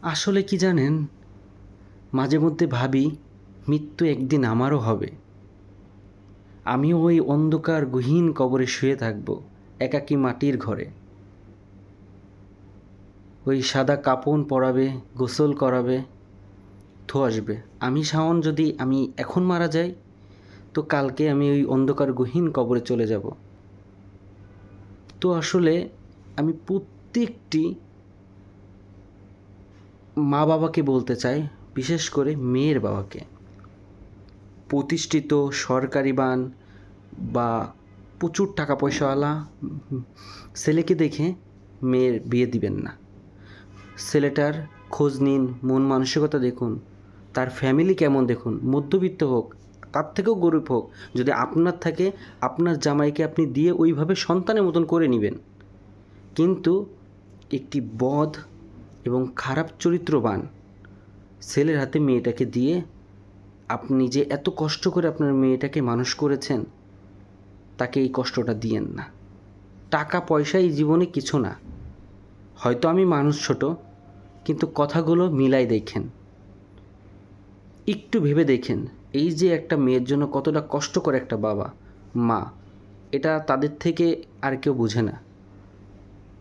আসলে কি জানেন, মাঝে মধ্যে ভাবি মৃত্যু একদিন আমারও হবে। আমিও ওই অন্ধকার গহীন কবরে শুয়ে থাকব, একাকী মাটির ঘরে। ওই সাদা কাপন পরাবে, গোসল করাবে, আসবে। আমি শাওন, যদি আমি এখন মারা যাই, তো কালকে আমি ওই অন্ধকার গহীন কবরে চলে যাব। তো আসলে আমি প্রত্যেকটি মা বাবাকে বলতে চাই, বিশেষ করে মেয়ের বাবাকে, প্রতিষ্ঠিত সরকারিবান বা প্রচুর টাকা পয়সাওয়ালা ছেলেকে দেখে মেয়ের বিয়ে দিবেন না। ছেলেটার খোঁজ নিন, মন মানসিকতা দেখুন, তার ফ্যামিলি কেমন দেখুন, মধ্যবিত্ত হোক, তার থেকেও গরিব হোক, যদি আপনার থাকে আপনার জামাইকে আপনি দিয়ে ওইভাবে সন্তানের মতন করে নেবেন। কিন্তু একটি বদ এবং খারাপ চরিত্রবান ছেলের হাতে মেয়েটাকে দিয়ে আপনি যে এত কষ্ট করে আপনার মেয়েটাকে মানুষ করেছেন, তাকে এই কষ্টটা দিয়েন না। টাকা পয়সা এই জীবনে কিছু না। হয়তো আমি মানুষ ছোট, কিন্তু কথাগুলো মিলাই দেখেন, একটু ভেবে দেখেন। এই যে একটা মেয়ের জন্য কতটা কষ্ট করে একটা বাবা মা, এটা তাদের থেকে আর কেউ বুঝে না,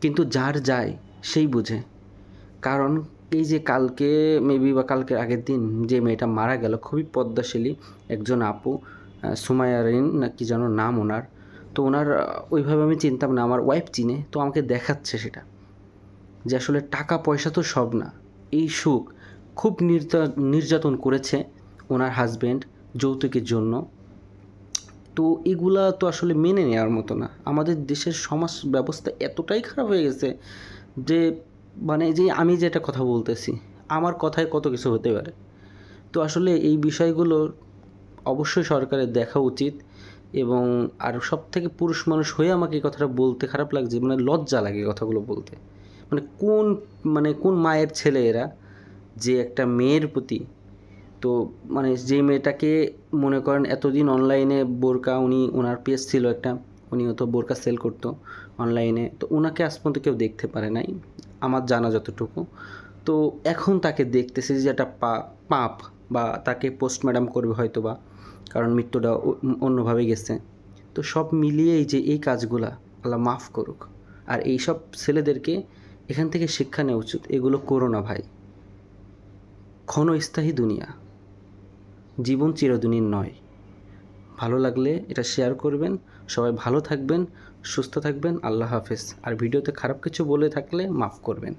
কিন্তু যার যায় সেই বুঝে। কারণ এই যে কালকে মেবি বা কালকের আগের দিন যে মেয়েটা মারা গেল, খুবই পদ্মাশালী একজন আপু, সুমায়ারিন না কি যেন নাম ওনার। তো ওনার ওইভাবে আমি চিনতাম না, আমার ওয়াইফ চিনে, তো আমাকে দেখাচ্ছে সেটা, যে আসলে টাকা পয়সা তো সব না। এই সুখ খুব নির্যাতন করেছে ওনার হাজব্যান্ড যৌতুকের জন্য। তো এগুলা তো আসলে মেনে নেওয়ার মতো না। আমাদের দেশের সমাজ ব্যবস্থা এতটাই খারাপ হয়ে গেছে যে, মানে যে আমি যেটা কথা বলতেছি, আমার কথায় কত কিছু হতে পারে। তো আসলে এই বিষয়গুলো অবশ্যই সরকারের দেখা উচিত। এবং আর সব থেকে পুরুষ মানুষ হয়ে আমাকে এই কথাটা বলতে খারাপ লাগছে, মানে লজ্জা লাগে কথাগুলো বলতে। মানে কোন মায়ের ছেলে এরা, যে একটা মেয়ের প্রতি, তো মানে যে মেয়েটাকে মনে করেন এতদিন অনলাইনে বোরকা, ওনার পেজ ছিল একটা, উনিও তো বোরকা সেল করতো অনলাইনে, তো ওনাকে আজ পর্যন্ত কেউ দেখতে পারে নাই আমার জানা যতটুকু। তো এখন তাকে দেখতেছে যে একটা পাপ, বা তাকে পোস্টমর্টম করবে হয়তো বা, কারণ মৃত্যুটা অন্যভাবে গেছে। তো সব মিলিয়েই যে এই কাজগুলা, আল্লাহ মাফ করুক। আর এই সব ছেলেদেরকে এখান থেকে শিক্ষা নেওয়া উচিত, এগুলো করো না ভাই। ক্ষণস্থায়ী দুনিয়া, জীবন চিরদিনের নয়। ভালো লাগলে এটা শেয়ার করবেন। সবাই ভালো থাকবেন, সুস্থ থাকবেন। আল্লাহ হাফেজ। আর ভিডিওতে খারাপ কিছু বলে থাকলে মাফ করবেন।